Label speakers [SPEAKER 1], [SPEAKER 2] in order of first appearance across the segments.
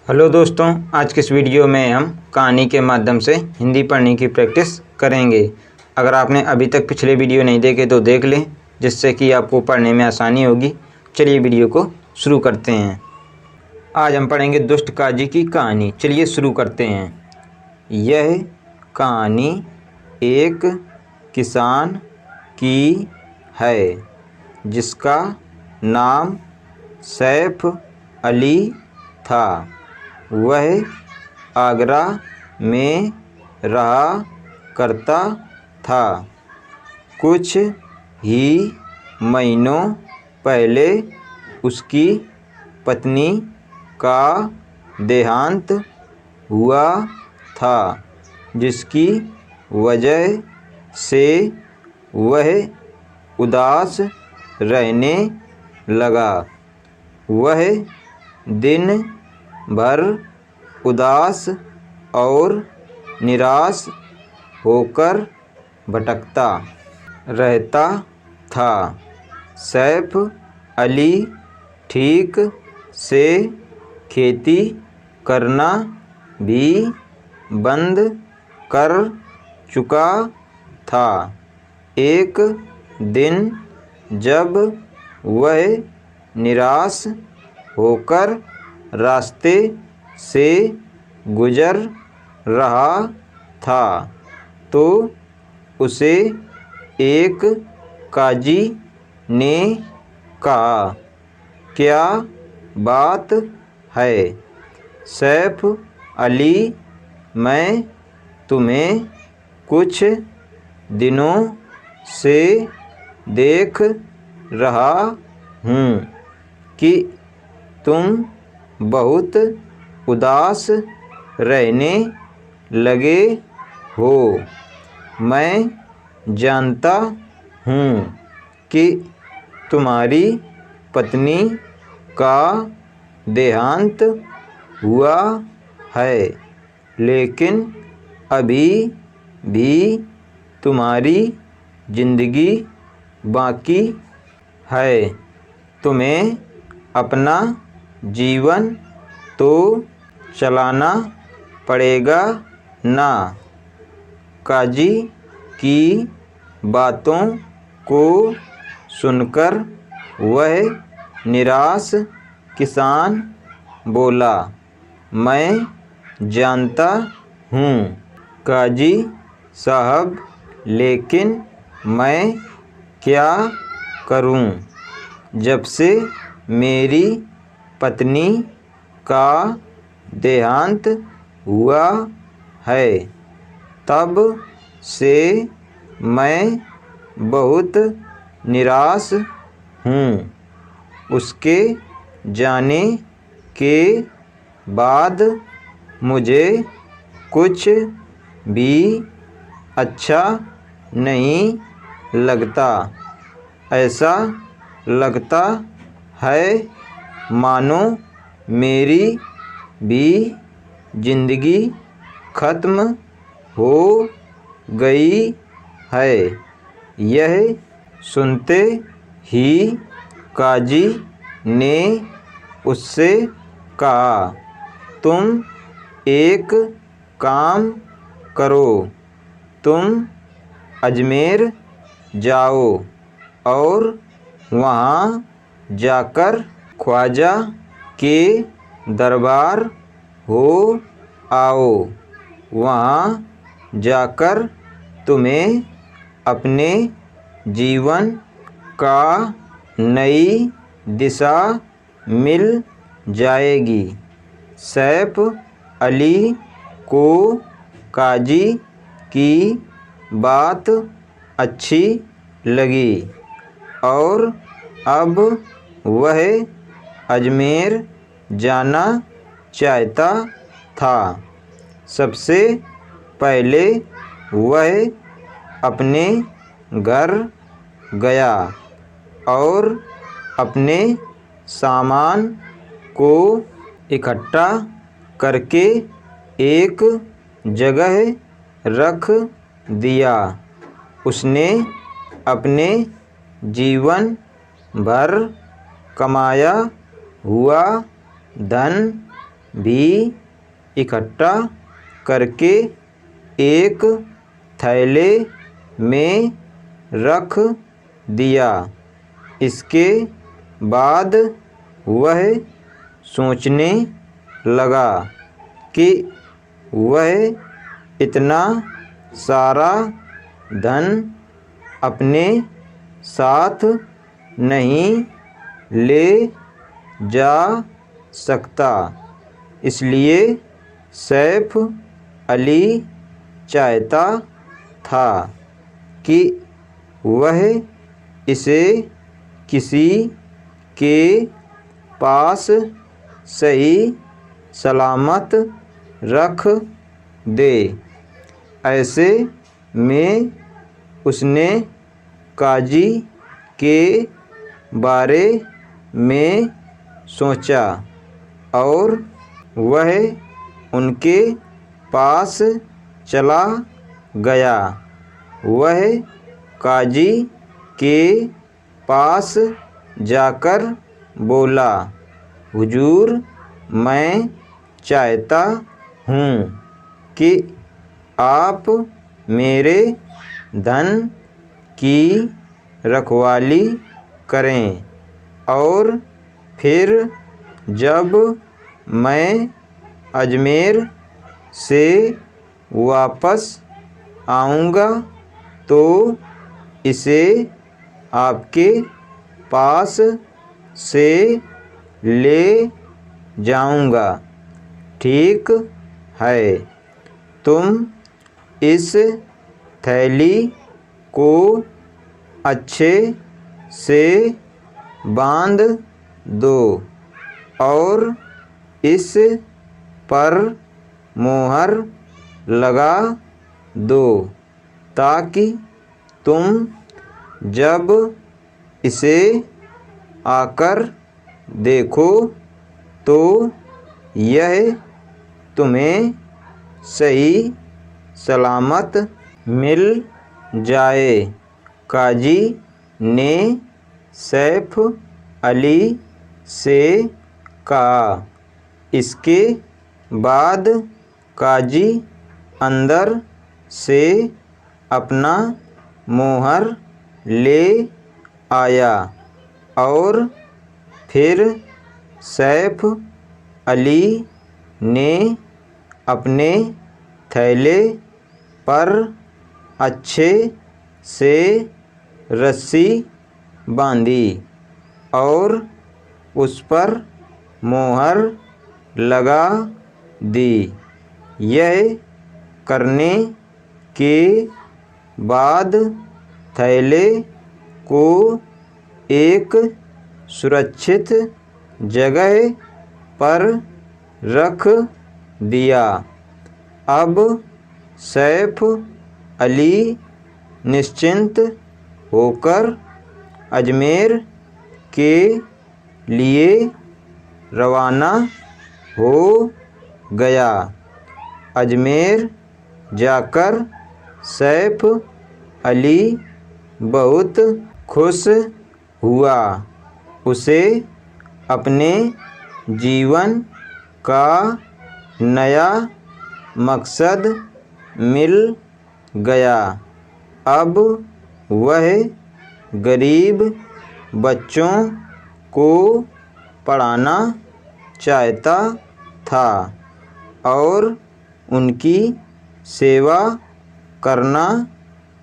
[SPEAKER 1] Hello दोस्तों, आज के इस वीडियो में हम कहानी के माध्यम से हिंदी पढ़ने की प्रैक्टिस करेंगे। अगर आपने अभी तक पिछले वीडियो नहीं देखे तो देख लें, जिससे कि आपको पढ़ने में आसानी होगी। चलिए वीडियो को शुरू करते हैं। आज हम पढ़ेंगे दुष्ट काजी की कहानी। चलिए शुरू करते हैं। यह कहानी एक किसान की है जिसका नाम सैफ अली था। वह आगरा में रहा करता था। कुछ ही महीनों पहले उसकी पत्नी का देहांत हुआ था, जिसकी वजह से वह उदास रहने लगा। वह दिन भर उदास और निराश होकर भटकता रहता था। सैफ अली ठीक से खेती करना भी बंद कर चुका था। एक दिन जब वह निराश होकर रास्ते से गुजर रहा था तो उसे एक काजी ने कहा, क्या बात है सैफ अली, मैं तुम्हें कुछ दिनों से देख रहा हूँ कि तुम बहुत उदास रहने लगे हो। मैं जानता हूँ कि तुम्हारी पत्नी का देहांत हुआ है, लेकिन अभी भी तुम्हारी ज़िंदगी बाकी है। तुम्हें अपना जीवन तो चलाना पड़ेगा ना। काजी की बातों को सुनकर वह निराश किसान बोला, मैं जानता हूँ काजी साहब, लेकिन मैं क्या करूँ। जब से मेरी पत्नी का देहांत हुआ है तब से मैं बहुत निराश हूँ। उसके जाने के बाद मुझे कुछ भी अच्छा नहीं लगता। ऐसा लगता है मानो मेरी भी ज़िंदगी ख़त्म हो गई है। यह सुनते ही काजी ने उससे कहा, तुम एक काम करो, तुम अजमेर जाओ और वहाँ जाकर ख्वाजा के दरबार हो आओ। वहाँ जाकर तुम्हें अपने जीवन का नई दिशा मिल जाएगी। सैफ अली को काजी की बात अच्छी लगी और अब वह अजमेर जाना चाहता था। सबसे पहले वह अपने घर गया और अपने सामान को इकट्ठा करके एक जगह रख दिया। उसने अपने जीवन भर कमाया हुआ धन भी इकट्ठा करके एक थैले में रख दिया। इसके बाद वह सोचने लगा कि वह इतना सारा धन अपने साथ नहीं ले जा सकता, इसलिए सैफ अली चाहता था कि वह इसे किसी के पास सही सलामत रख दे। ऐसे में उसने काजी के बारे में सोचा और वह उनके पास चला गया। वह काजी के पास जाकर बोला, हुजूर, मैं चाहता हूँ कि आप मेरे धन की रखवाली करें और फिर जब मैं अजमेर से वापस आऊँगा तो इसे आपके पास से ले जाऊँगा। ठीक है, तुम इस थैली को अच्छे से बांध दो और इस पर मोहर लगा दो ताकि तुम जब इसे आकर देखो तो यह तुम्हें सही सलामत मिल जाए। काजी ने सैफ अली से कहा। इसके बाद काजी अंदर से अपना मोहर ले आया और फिर सैफ अली ने अपने थैले पर अच्छे से रस्सी बांधी और उस पर मोहर लगा दी। यह करने के बाद थैले को एक सुरक्षित जगह पर रख दिया। अब सैफ अली निश्चिंत होकर अजमेर के लिए रवाना हो गया। अजमेर जाकर सैफ अली बहुत खुश हुआ। उसे अपने जीवन का नया मकसद मिल गया। अब वह गरीब बच्चों को पढ़ाना चाहता था और उनकी सेवा करना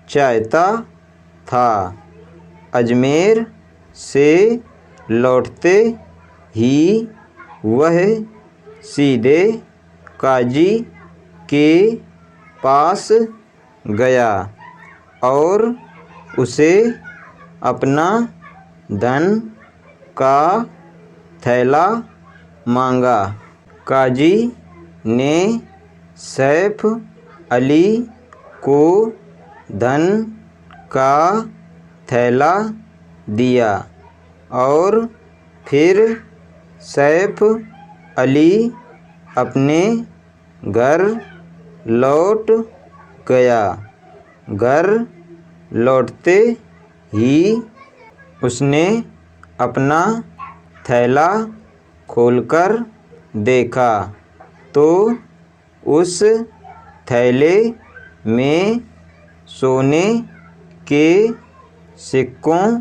[SPEAKER 1] चाहता था। अजमेर से लौटते ही वह सीधे काजी के पास गया और उसे अपना धन का थैला मांगा। काजी ने सैफ अली को धन का थैला दिया और फिर सैफ अली अपने घर लौट गया। घर लौटते ही उसने अपना थैला खोलकर देखा तो उस थैले में सोने के सिक्कों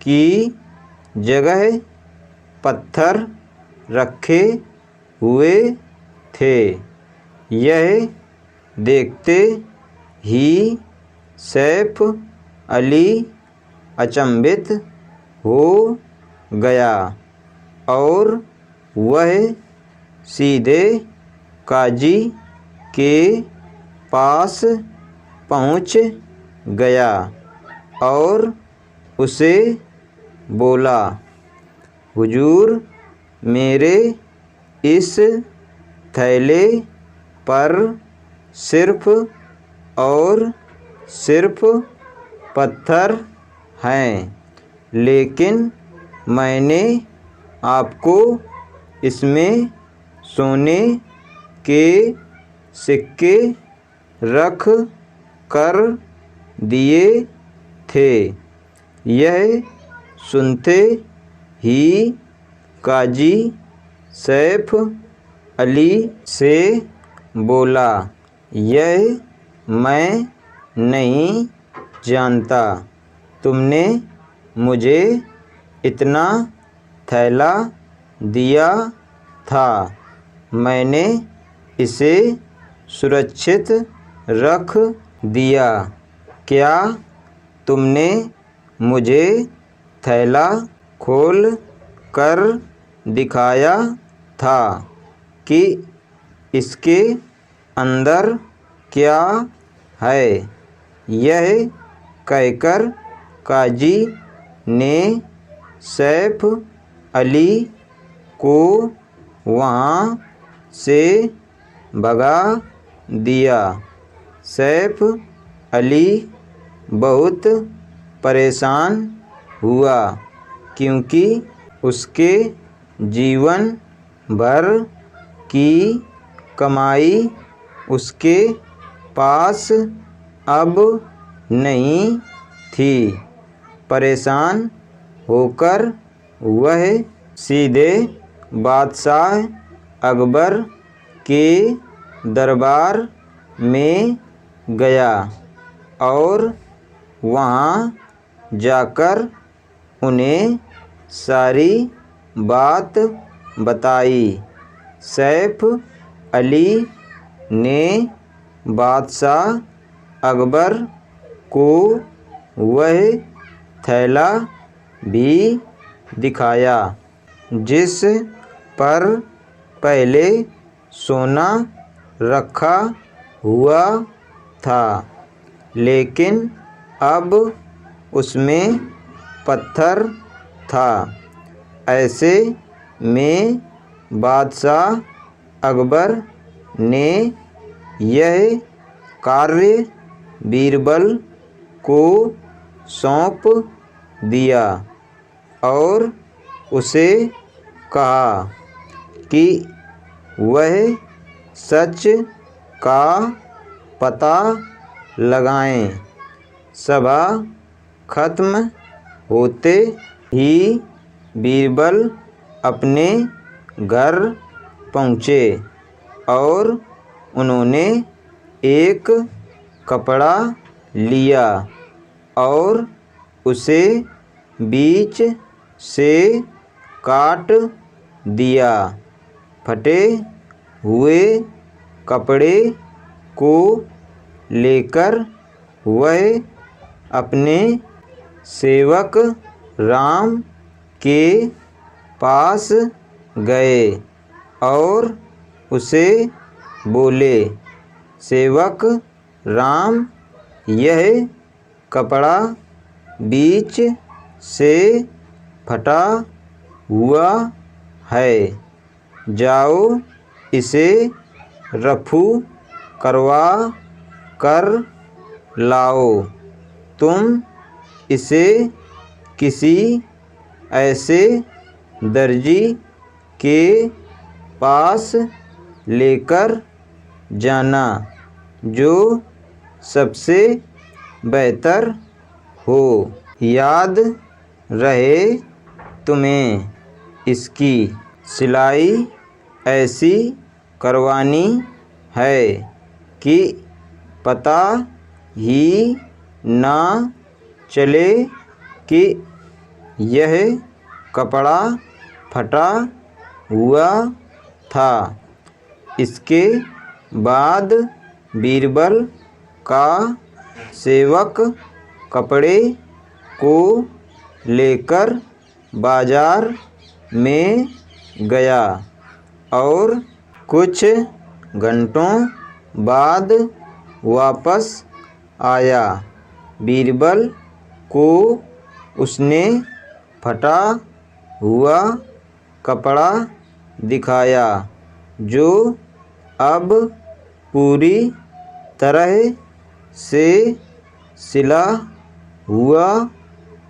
[SPEAKER 1] की जगह पत्थर रखे हुए थे। यह देखते ही सैफ अली अचंभित हो गया और वह सीधे काजी के पास पहुंच गया और उसे बोला, हुजूर, मेरे इस थैले पर सिर्फ और सिर्फ पत्थर हैं, लेकिन मैंने आपको इसमें सोने के सिक्के रख कर दिए थे। यह सुनते ही काजी सैफ अली से बोला, यह मैं नहीं जानता। तुमने मुझे इतना थैला दिया था, मैंने इसे सुरक्षित रख दिया। क्या तुमने मुझे थैला खोल कर दिखाया था कि इसके अंदर क्या है? यह कहकर काजी ने सैफ अली को वहाँ से भगा दिया। सैफ अली बहुत परेशान हुआ क्योंकि उसके जीवन भर की कमाई उसके पास अब नहीं थी। परेशान होकर वह सीधे बादशाह अकबर के दरबार में गया और वहाँ जाकर उन्हें सारी बात बताई। सैफ अली ने बादशाह अकबर को वह थैला भी दिखाया जिस पर पहले सोना रखा हुआ था, लेकिन अब उसमें पत्थर था। ऐसे में बादशाह अकबर ने यह कार्य बीरबल को सौंप दिया और उसे कहा कि वह सच का पता लगाएं। सभा खत्म होते ही बीरबल अपने घर पहुँचे और उन्होंने एक कपड़ा लिया और उसे बीच से काट दिया। फटे हुए कपड़े को लेकर वह अपने सेवक राम के पास गए और उसे बोले, सेवक राम, यह कपड़ा बीच से फटा हुआ है, जाओ इसे रफू करवा कर लाओ। तुम इसे किसी ऐसे दर्जी के पास लेकर जाना जो सबसे बेहतर हो। याद रहे तुम्हें इसकी सिलाई ऐसी करवानी है कि पता ही ना चले कि यह कपड़ा फटा हुआ था। इसके बाद बीरबल का सेवक कपड़े को लेकर बाजार में गया और कुछ घंटों बाद वापस आया। बीरबल को उसने फटा हुआ कपड़ा दिखाया जो अब पूरी तरह से सिला हुआ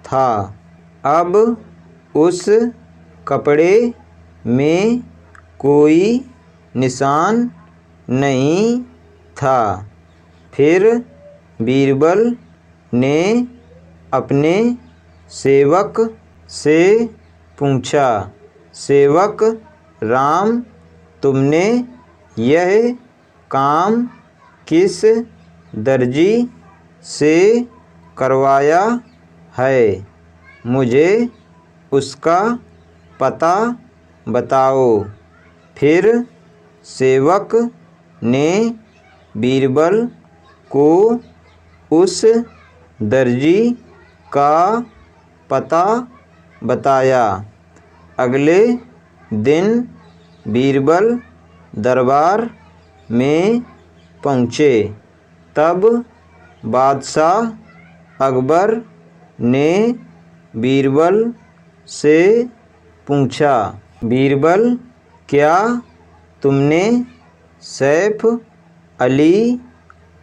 [SPEAKER 1] था। अब उस कपड़े में कोई निशान नहीं था। फिर बीरबल ने अपने सेवक से पूछा, सेवक राम, तुमने यह काम किस दर्जी से करवाया है? मुझे उसका पता बताओ। फिर सेवक ने बीरबल को उस दर्जी का पता बताया। अगले दिन बीरबल दरबार में पहुँचे। तब बादशाह अकबर ने बीरबल से पूछा, बीरबल, क्या तुमने सैफ अली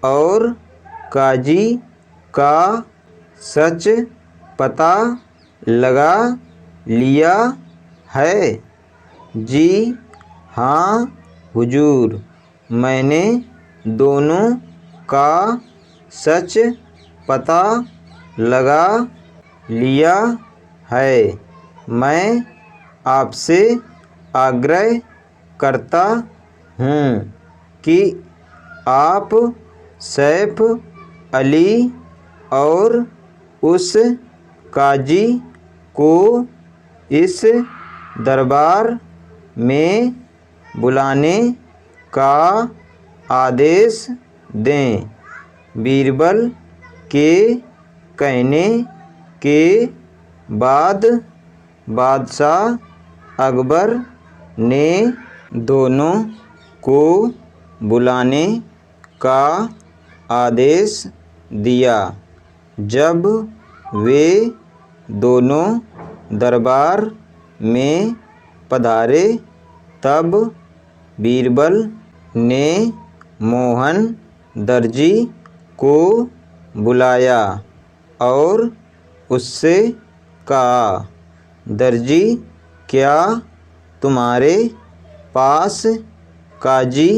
[SPEAKER 1] और काजी का सच पता लगा लिया है? जी हाँ हुजूर, मैंने दोनों का सच पता लगा लिया है। मैं आपसे आग्रह करता हूँ कि आप सैफ अली और उस काजी को इस दरबार में बुलाने का आदेश दें। बीरबल के कहने के बाद बादशाह अकबर ने दोनों को बुलाने का आदेश दिया। जब वे दोनों दरबार में पधारे तब बीरबल ने मोहन दर्जी को बुलाया और उससे कहा, दर्जी, क्या तुम्हारे पास काजी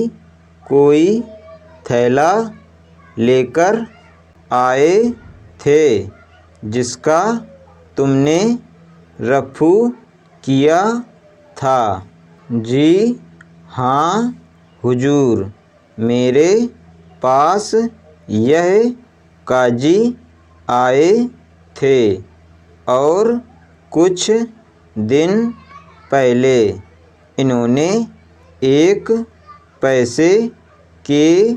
[SPEAKER 1] कोई थैला लेकर आए थे जिसका तुमने रफू किया था? जी हाँ हुजूर, मेरे पास यह काजी आए थे और कुछ दिन पहले इन्होंने एक पैसे के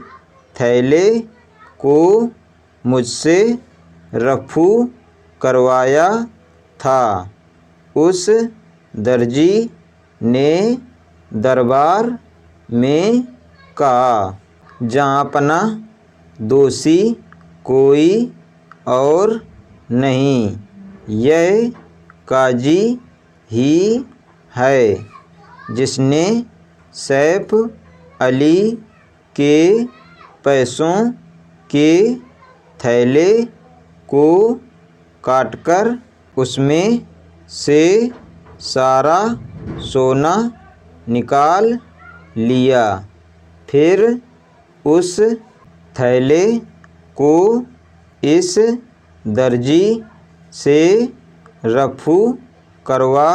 [SPEAKER 1] थैले को मुझसे रफू करवाया था। उस दर्जी ने दरबार में कहा, जहाँपना दोषी कोई और नहीं, यह काजी ही है जिसने सैफ अली के पैसों के थैले को काटकर उसमें से सारा सोना निकाल लिया। फिर उस थैले को इस दर्जी से रफू करवा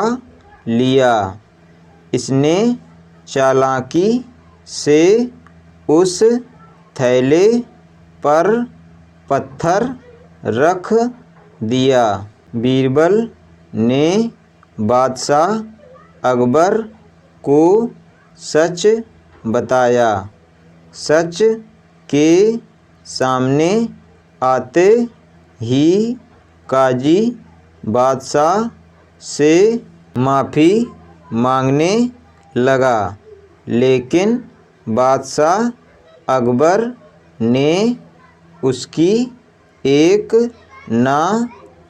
[SPEAKER 1] लिया। इसने चालाकी से उस थैले पर पत्थर रख दिया। बीरबल ने बादशाह अकबर को सच बताया। सच के सामने आते ही काजी बादशाह से माफ़ी मांगने लगा, लेकिन बादशाह अकबर ने उसकी एक ना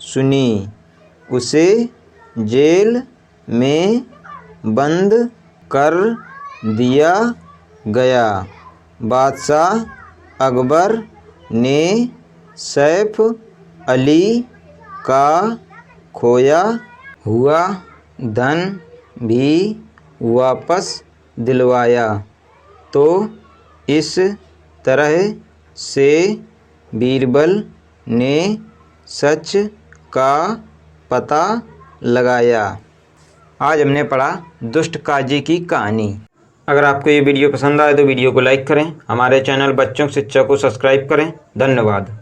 [SPEAKER 1] सुनी। उसे जेल में बंद कर दिया गया। बादशाह अकबर ने सैफ अली का खोया हुआ धन भी वापस दिलवाया। तो इस तरह से बीरबल ने सच का पता लगाया। आज हमने पढ़ा दुष्ट काजी की कहानी। अगर आपको ये वीडियो पसंद आए तो वीडियो को लाइक करें। हमारे चैनल बच्चों की शिक्षा को सब्सक्राइब करें। धन्यवाद।